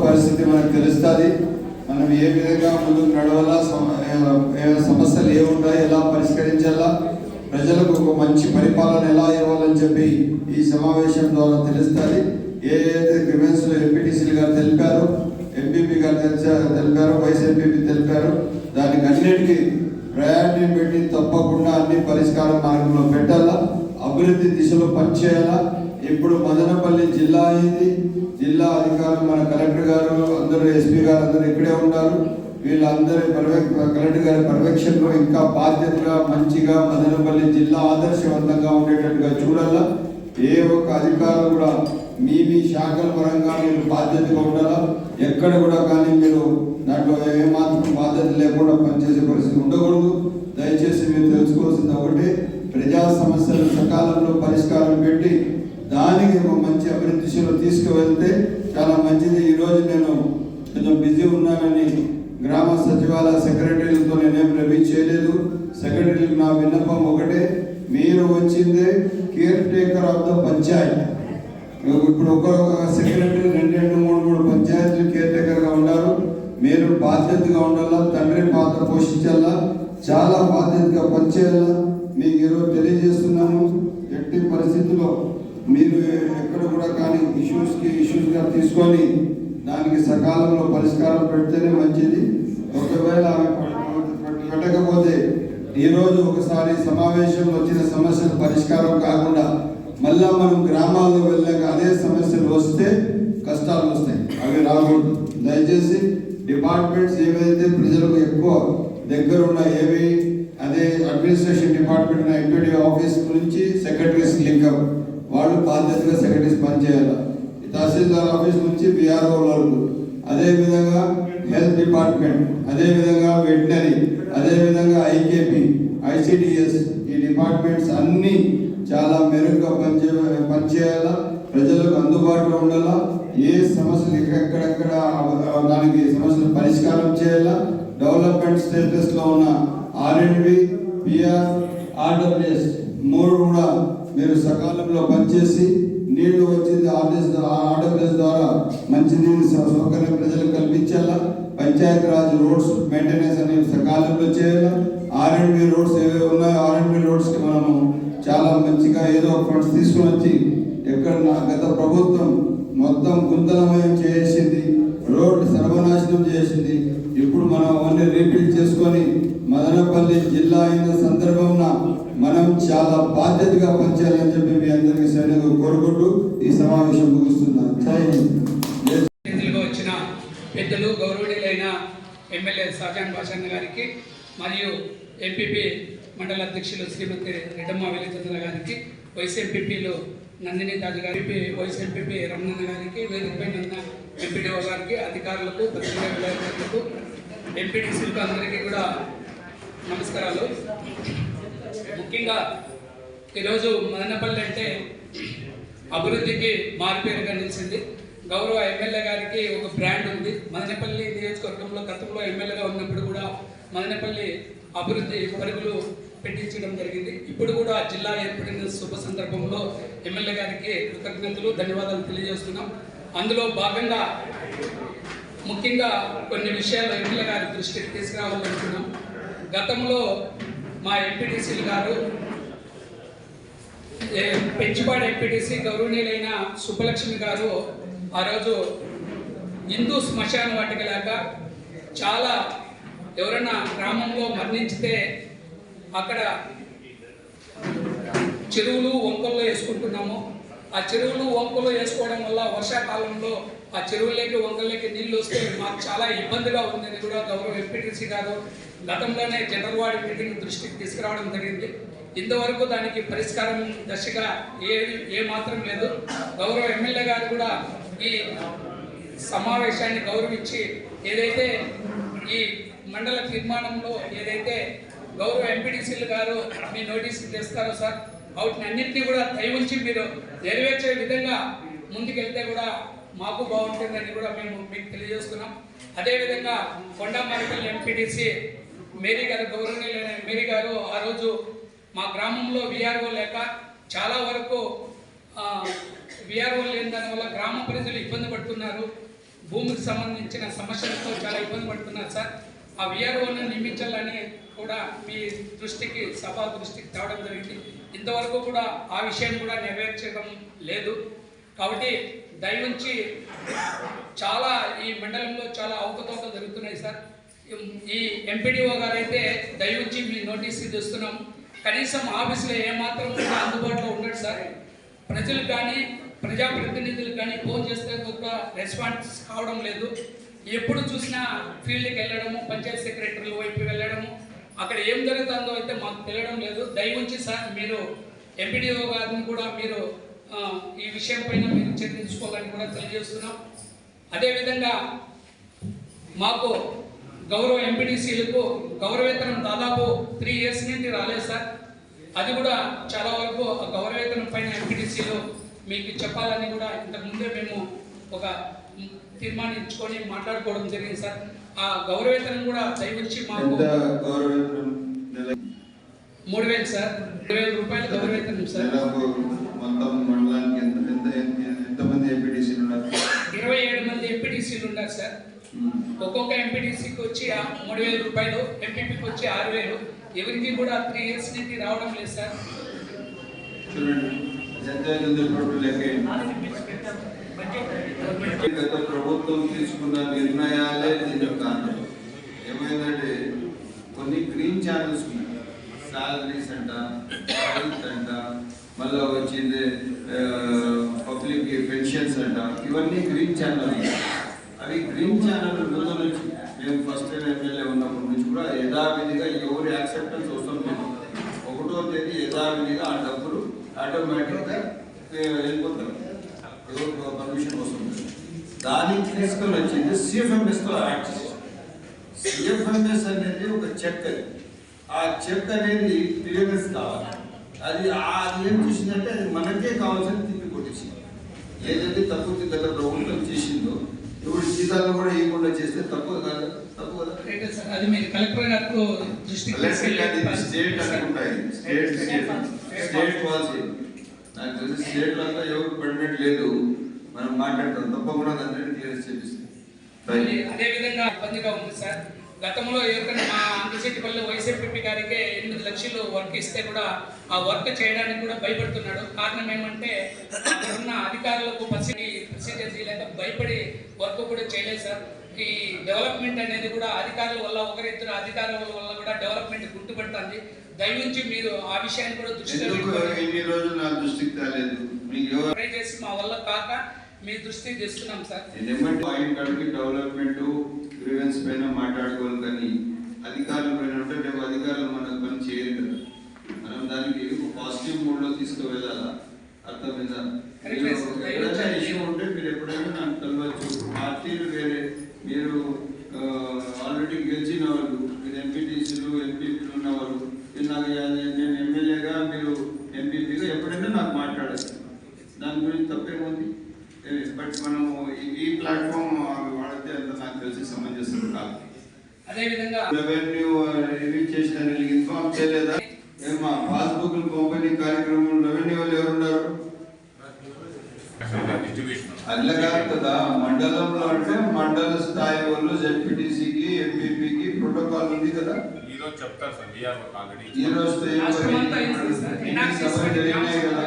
పరిస్థితి మనకు తెలుస్తుంది. మనం ఏ విధంగా ముందుకు నడవాలా, సమస్యలు ఏముంటాయి, ఎలా పరిష్కరించాలా, ప్రజలకు ఒక మంచి పరిపాలన ఎలా ఇవ్వాలని చెప్పి ఈ సమావేశం ద్వారా తెలుస్తుంది. ఏదైతే గ్రీవెన్స్లో ఎంపీటీసీలు గారు తెలిపారో, ఎంపీపీ గారు తెలిపారో, వైస్ ఎంపీపీ తెలిపారో, దానికి అన్నిటికీ ప్రయారిటీ పెట్టి తప్పకుండా అన్ని పరిష్కార మార్గంలో పెట్టాలా, అభివృద్ధి దిశలో పనిచేయాలా. ఇప్పుడు మదనపల్లి జిల్లా అయింది. జిల్లా అధికారులు మన కలెక్టర్ గారు అందరూ, ఎస్పీ గారు అందరూ ఇక్కడే ఉన్నారు. వీళ్ళందరి కలెక్టర్ గారి పర్యవేక్షణలో ఇంకా బాధ్యతగా మంచిగా మదనపల్లి జిల్లా ఆదర్శవంతంగా ఉండేటట్టుగా చూడాలా. ఏ ఒక్క అధికారులు కూడా మీ శాఖల పరంగా మీరు బాధ్యతగా ఉండాలా. ఎక్కడ కూడా కానీ మీరు దాంట్లో ఏమాత్రం బాధ్యత లేకుండా పనిచేసే పరిస్థితి ఉండకూడదు. దయచేసి మీరు తెలుసుకోవాల్సింది ఒకటి, ప్రజా సమస్యలు సకాలంలో పరిష్కారం పెట్టి దానికి ఒక మంచి అభివృద్ధి దిశలో తీసుకువెళ్తే చాలా మంచిది. ఈరోజు నేను కొంచెం బిజీ ఉన్నానని గ్రామ సచివాలయ సెక్రటరీలతో నేనేం రివ్యూ చేయలేదు. సెక్రటరీలకు నా విన్నపం ఒకటే, మీరు వచ్చిందే care taker of the Panchayat. ఇప్పుడు ఒక్కొక్క సెక్రటరీ 2-3 పంచాయతీలు కేర్ టేకర్గా ఉన్నారు. మీరు బాధ్యతగా ఉండాలా, తండ్రి పాత్ర పోషించాలా, చాలా బాధ్యతగా పనిచేయాలా. మీకు ఈరోజు తెలియజేస్తున్నాను, ఎట్టి పరిస్థితుల్లో మీరు ఎక్కడ కూడా కానీ ఇష్యూస్గా తీసుకొని దానికి సకాలంలో పరిష్కారం పెడితేనే మంచిది. ఒకవేళ పెట్టకపోతే ఈరోజు ఒకసారి సమావేశంలో వచ్చిన సమస్యలు పరిష్కారం కాకుండా మళ్ళా మనం గ్రామాల్లో వెళ్ళాక అదే సమస్యలు వస్తే కష్టాలు వస్తాయి. అవి రాకూడదు. దయచేసి డిపార్ట్మెంట్స్ ఏవైతే ప్రజలకు ఎక్కువ దగ్గర ఉన్న ఏవి, అదే అడ్మినిస్ట్రేషన్ డిపార్ట్మెంట్ ఎంపీడీ ఆఫీస్ నుంచి సెక్రటరీస్ లింకప్, వాళ్ళు బాధ్యతగా సెక్రటరీస్ పనిచేయాలి. తహసీల్దార్ ఆఫీస్ నుంచి విఆర్ఓ వరకు, అదేవిధంగా హెల్త్ డిపార్ట్మెంట్, అదేవిధంగా వెటనరీ, అదేవిధంగా ఐకేపీ, ఐసిడిఎస్, ఈ డిపార్ట్మెంట్స్ అన్నీ చాలా మెరుగ్గా పనిచేయాలా. ప్రజలకు అందుబాటులో ఉండాలా. ఏ సమస్యలు ఎక్కడెక్కడ దానికి సమస్యలు పరిష్కారం చేయాలా. డెవలప్మెంట్ స్టేటస్లో ఉన్న ఆర్ఎండ్బి, పిఆర్, ఆర్డబ్ల్యూఎస్ 3 కూడా మీరు సకాలంలో పనిచేసి నీళ్లు వచ్చింది ఆర్డబ్ల్యూఎస్ ద్వారా మంచినీళ్ళు సౌకర్యం ప్రజలకు కల్పించాలా. పంచాయతీరాజ్ రోడ్స్ మెయింటెనెన్స్ అనేవి సకాలంలో చేయాలా. ఆర్ఎండ్బి రోడ్స్ ఏవే ఉన్నాయో ఆర్ఎండ్బి రోడ్స్కి మనము చాలా మంచిగా ఏదో ఫండ్స్ తీసుకుని వచ్చి, ఎక్కడ గత ప్రభుత్వం మొత్తం గుంతలమయం చేసింది, రోడ్లు సర్వనాశనం చేసింది. ఇప్పుడు మనం అవన్నీ రీబిల్డ్ చేసుకొని మదనపల్లి జిల్లా అయిన సందర్భంలో మనం చాలా బాధ్యతగా పనిచేయాలని చెప్పి మీ అందరికీ సరైన కోరుకుంటూ ఈ సమావేశం ముగిస్తున్నాను. వచ్చిన పెద్దలు గౌరవనీయులైన ఎమ్మెల్యే షాజాన్ బాషా గారికి మరియు ఎంపీపీ మండల అధ్యక్షులు శ్రీమతి రెడ్డమ్మ వెలిచంద్ర గారికి, వైస్ ఎంపీపీలు నందిని తాజ్ గారికి, వైస్ ఎంపీపీ రమణన్న గారికి, వేదికపై ఉన్న ఎంపీడీఓ గారికి, అధికారులకు, పత్రికా విలేకరులకు, ఎంపీటీసీలకు అందరికీ కూడా నమస్కారాలు. ముఖ్యంగా ఈరోజు మదనపల్లి అంటే అభివృద్ధికి మారుపేరుగా నిలిచింది. గౌరవ ఎమ్మెల్యే గారికి ఒక బ్రాండ్ ఉంది. మదనపల్లి నియోజకవర్గంలో గతంలో ఎమ్మెల్యేగా ఉన్నప్పుడు కూడా మదనపల్లి అభివృద్ధి పరుగులు పెట్టించడం జరిగింది. ఇప్పుడు కూడా జిల్లా ఏర్పడిన శుభ సందర్భంలో ఎమ్మెల్యే గారికి కృతజ్ఞతలు, ధన్యవాదాలు తెలియజేస్తున్నాం. అందులో భాగంగా ముఖ్యంగా కొన్ని విషయాలు ఎమ్మెల్యే గారి దృష్టికి తీసుకురావాలనుకున్నాం. గతంలో మా ఎంపీటీసీలు గారు, పెంచుపాడు ఎంపీటీసీ గౌరవనీయులైన సుబ్బలక్ష్మి గారు ఆ రోజు హిందూ శ్మశాన వాటిక లేక చాలా ఎవరైనా గ్రామంలో మరణించితే అక్కడ చెరువులు వంకల్లో వేసుకుంటున్నాము. ఆ చెరువులు వంకలు వేసుకోవడం వల్ల వర్షాకాలంలో ఆ చెరువులకి వంకలకి నీళ్ళు వస్తే మాకు చాలా ఇబ్బందిగా ఉందని కూడా గౌరవ ఎంపీటీసీ గారు గతంలోనే జనరల్ వార్డు మీటింగ్ దృష్టికి తీసుకురావడం జరిగింది. ఇంతవరకు దానికి పరిష్కారం దశగా ఏ మాత్రం లేదు. గౌరవ ఎమ్మెల్యే గారు కూడా ఈ సమావేశాన్ని గౌరవించి ఏదైతే ఈ మండల తీర్మానంలో ఏదైతే గౌరవ ఎంపీటీసీలు గారు మీ నోటీసులు తెస్తారో సార్, వాటిని అన్నింటినీ కూడా దయ ఉంచి మీరు నెరవేర్చే విధంగా ముందుకెళ్తే కూడా మాకు బాగుంటుందని కూడా మేము మీకు తెలియజేస్తున్నాం. అదేవిధంగా కొండమారిపల్లి ఎంపీటీసీ మేరీ గారు, గౌరవనీయులైన మేరీ గారు ఆ రోజు మా గ్రామంలో విఆర్ఓ లేక చాలా వరకు విఆర్ఓ లేని దానివల్ల గ్రామ ప్రజలు ఇబ్బంది పడుతున్నారు. భూమికి సంబంధించిన సమస్యలతో చాలా ఇబ్బంది పడుతున్నారు సార్. ఆ విఆర్ఓను నియమించాలని కూడా మీ దృష్టికి సభ దృష్టికి తేవడం జరిగింది. ఇంతవరకు కూడా ఆ విషయం కూడా నెరవేర్చడం లేదు. కాబట్టి దయవుంచి చాలా ఈ మండలంలో చాలా అవకతవకలు జరుగుతున్నాయి సార్. ఈ ఎంపీడీఓ గారు అయితే దయవుంచి మీ నోటీస్కి తెస్తున్నాం. కనీసం ఆఫీసులో ఏమాత్రం కూడా అందుబాటులో ఉండడు సార్. ప్రజలు కానీ ప్రజాప్రతినిధులు కానీ ఫోన్ చేస్తే ఒక రెస్పాన్స్ కావడం లేదు. ఎప్పుడు చూసినా ఫీల్డ్కి వెళ్ళడము, పంచాయత్ సెక్రటరీల వైపు వెళ్ళడము, అక్కడ ఏం జరుగుతుందో అయితే మాకు తెలియడం లేదు. దయవుంచి సార్ మీరు ఎంపీడీఓ గారిని కూడా మీరు ఈ విషయం పైన మీరు చర్చించుకోవాలని కూడా తెలియజేస్తున్నాం. అదేవిధంగా మాకు గౌరవ ఎంపీడీసీలకు గౌరవేతనం దాదాపు 3 years నుండి రాలేదు సార్. అది కూడా చాలా వరకు ఆ గౌరవేతనం పైన ఎంపీడీసీలు మీకు చెప్పాలని కూడా ఇంతకుముందే మేము ఒక తీర్మానించుకొని మాట్లాడుకోవడం జరిగింది సార్. ఆ గౌరవేతనం కూడా దయవుంచి మాకు 3,000 సార్, 3,000 రూపాయలు గౌరవేతనం సార్. మొత్తం మండలానికి ఎంతమంది ఎంపీటీసీలు ఉన్నారు? 27 మంది ఎంపీటీసీలు ఉన్నారు సార్. ఒక్కొక్క ఎంపీటీసీకి వచ్చి 3,000 రూపాయలు, ఎంపీపీకి వచ్చి 6,000. ఎవరికి కూడా 3 years నుండి రావడం లేదు సార్. గత ప్రభుత్వం తీసుకున్న నిర్ణయాలే దీనికి కారణం. ఏమైందంటే కొన్ని గ్రీన్ ఛానల్స్ ఉన్నాయి, సాలరీస్ అంట, హెల్త్ అంట, మళ్ళీ వచ్చింది పబ్లిక్ పెన్షన్స్ అంట, ఇవన్నీ గ్రీన్ ఛానల్. అవి గ్రీన్ ఛానల్ ముందు నుంచి మేము ఫస్ట్ టైం ఎమ్మెల్యే ఉన్నప్పటి నుంచి కూడా యథావిధిగా ఎవరి యాక్సెప్టెన్స్ అవసరం లేదు. 1వ తేదీ యథావిధిగా ఆ డబ్బులు ఆటోమేటిక్గా వెళ్ళిపోతారు, ఎవరు పర్మిషన్ వస్తుంది. దానికి తీసుకొని వచ్చింది సిఎఫ్ఎంఎస్తో యాక్ట్ చేసి. సిఎఫ్ఎంఎస్ అనేది ఒక చెక్, అది ఆ చెక్ అనేది క్లియరెన్స్ కావాలి. అది ఏం చేసిందంటే అది మనకే కావాల్సిన తిప్పి కొట్టించింది. ఏదైతే తప్పు గత ప్రభుత్వం చేసిందో ఇప్పుడు జీతాలు కూడా ఇవ్వకుండా చేస్తే తప్పు కాదు, తప్పు కదా. అది మీరు కలెక్టర్ గారు దృష్టికి స్టేట్ అనుకుంటాయి, స్టేట్ పాలసీ. నాకు తెలిసి స్టేట్లో అంతా ఎవరు పడినట్టు లేదు. మనం మాట్లాడతాం, తప్పకుండా అందరినీ క్లియర్ చేపిస్తాం. అదేవిధంగా ఇబ్బందిగా ఉంది సార్. గతంలో ఎవరికైనా మా అంగశెట్టిపల్లి వైఎస్ఎంపీ గారికి 8 లక్షలు వర్క్ ఇస్తే కూడా ఆ వర్క్ చేయడానికి కూడా భయపడుతున్నాడు. కారణం ఏమంటే ఉన్న అధికారులకు ప్రొసీజర్ చేయలేక భయపడి వర్క్ కూడా చేయలేదు సార్. ఈ డెవలప్మెంట్ అనేది కూడా అధికారుల వల్ల, ఒకరిద్దరు అధికారుల వల్ల కూడా డెవలప్మెంట్ గుర్తుపడుతుంది. దయవుంచి మీరు ఆ విషయాన్ని కూడా దృష్టిలో ట్రై చేసి మా వల్ల కాక మీ దృష్టికి తెస్తున్నాం సార్. డెవలప్మెంట్ గ్రీవెన్స్ పైన మాట్లాడుకోవాలి, కానీ అధికారుల పైన ఉంటే రేపు అధికారులు మనకు పని చేయరు కదా. మనం దానికి పాజిటివ్ మూడ్లో తీసుకువెళ్ళాలా, అర్థమైందా? ఎప్పుడైనా ఇష్యూ ఉంటే మీరు ఎప్పుడైనా నాకు కలవచ్చు. పార్టీలు వేరే, మీరు ఆల్రెడీ గెలిచిన వాళ్ళు, మీరు ఎంపీటీసీలు ఎంపీపీలు ఉన్నవాళ్ళు, నాకు నేను ఎమ్మెల్యేగా మీరు ఎంపీపీగా ఎప్పుడైనా నాకు మాట్లాడచ్చు. దాని గురించి తప్పేముంది? బట్ మనము ఈ ప్లాట్ఫామ్ వాడితే అంత నాకు తెలిసి సమంజసం కాదు. అదేవిధంగా రెవెన్యూ రిలీజ్ చేసిన ఇన్ఫార్మ్ చేయలేదా? ఏమా పాస్బుక్ పంపిణీ కార్యక్రమం రెవెన్యూ వాళ్ళు ఎవరున్నారు? అట్లా కాదు కదా, మండలంలో అంటే మండల స్థాయి వాళ్ళు జెడ్పీటీసీకి ఎంపీపీకి ప్రోటోకాల్ ఉంది కదా. ఈ రోజు జరిగినాయి కదా.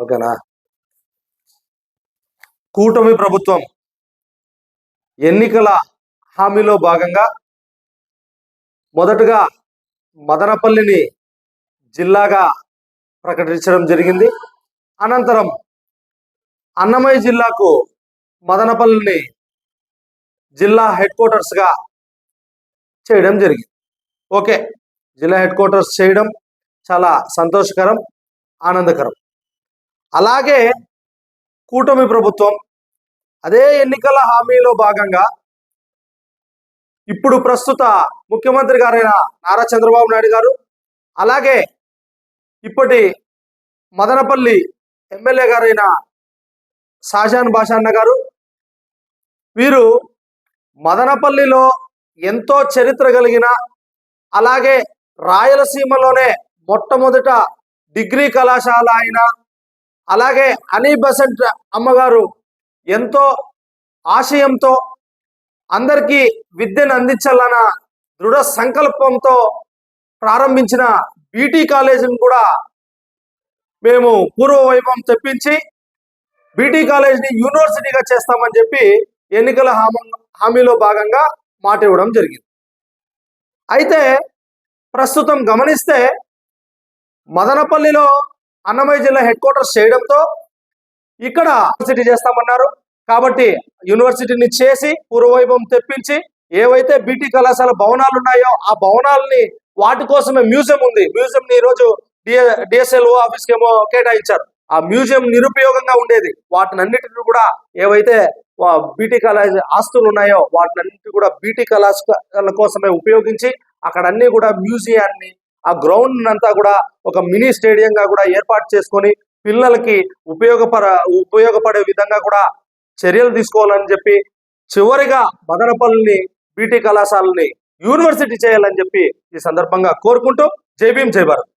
ఓకేనా? కూటమి ప్రభుత్వం ఎన్నికల హామీలో భాగంగా మొదటగా మదనపల్లిని జిల్లాగా ప్రకటించడం జరిగింది. అనంతరం అన్నమయ్య జిల్లాకు మదనపల్లిని జిల్లా హెడ్ క్వార్టర్స్గా చేయడం జరిగింది. ఓకే, జిల్లా హెడ్ క్వార్టర్స్ చేయడం చాలా సంతోషకరం, ఆనందకరం. అలాగే కూటమి ప్రభుత్వం అదే ఎన్నికల హామీలో భాగంగా ఇప్పుడు ప్రస్తుత ముఖ్యమంత్రి గారైన నారా చంద్రబాబు నాయుడు గారు, అలాగే ఇప్పటి మదనపల్లి ఎమ్మెల్యే గారైన షాజాన్ బాషా గారు, వీరు మదనపల్లిలో ఎంతో చరిత్ర కలిగిన, అలాగే రాయలసీమలోనే మొట్టమొదట డిగ్రీ కళాశాల అయిన అలాగే అనీ బసంట్ అమ్మగారు ఎంతో ఆశయంతో అందరికీ విద్యను అందించాలన్న దృఢ సంకల్పంతో ప్రారంభించిన బీటీ కాలేజీని కూడా మేము పూర్వ వైభవం తెప్పించి బీటీ కాలేజీని యూనివర్సిటీగా చేస్తామని చెప్పి ఎన్నికల హామీలో భాగంగా మాట ఇవ్వడం జరిగింది. అయితే ప్రస్తుతం గమనిస్తే మదనపల్లిలో అన్నమయ్య జిల్లా హెడ్ క్వార్టర్స్ చేయడంతో ఇక్కడ యూనివర్సిటీ చేస్తామన్నారు. కాబట్టి యూనివర్సిటీని చేసి పూర్వవైభవం తెప్పించి ఏవైతే బీటీ కళాశాల భవనాలు ఉన్నాయో ఆ భవనాలని వాటి కోసమే మ్యూజియం ఉంది. మ్యూజియంని ఈరోజు డిఎస్ఎల్ఓ ఆఫీస్కి ఏమో కేటాయించారు. ఆ మ్యూజియం నిరుపయోగంగా ఉండేది. వాటినన్నిటిని కూడా ఏవైతే బీటీ కళాశాల ఆస్తులు ఉన్నాయో వాటినన్నిటి కూడా బీటీ కళాశాల కోసమే ఉపయోగించి అక్కడ అన్ని కూడా మ్యూజియాన్ని ఆ గ్రౌండ్ అంతా కూడా ఒక మినీ స్టేడియంగా కూడా ఏర్పాటు చేసుకొని పిల్లలకి ఉపయోగపడే విధంగా కూడా చర్యలు తీసుకోవాలని చెప్పి చివరిగా మదనపల్లిని బీటీ కళాశాలని యూనివర్సిటీ చేయాలని చెప్పి ఈ సందర్భంగా కోరుకుంటూ జై భీమ్ జై భారత్.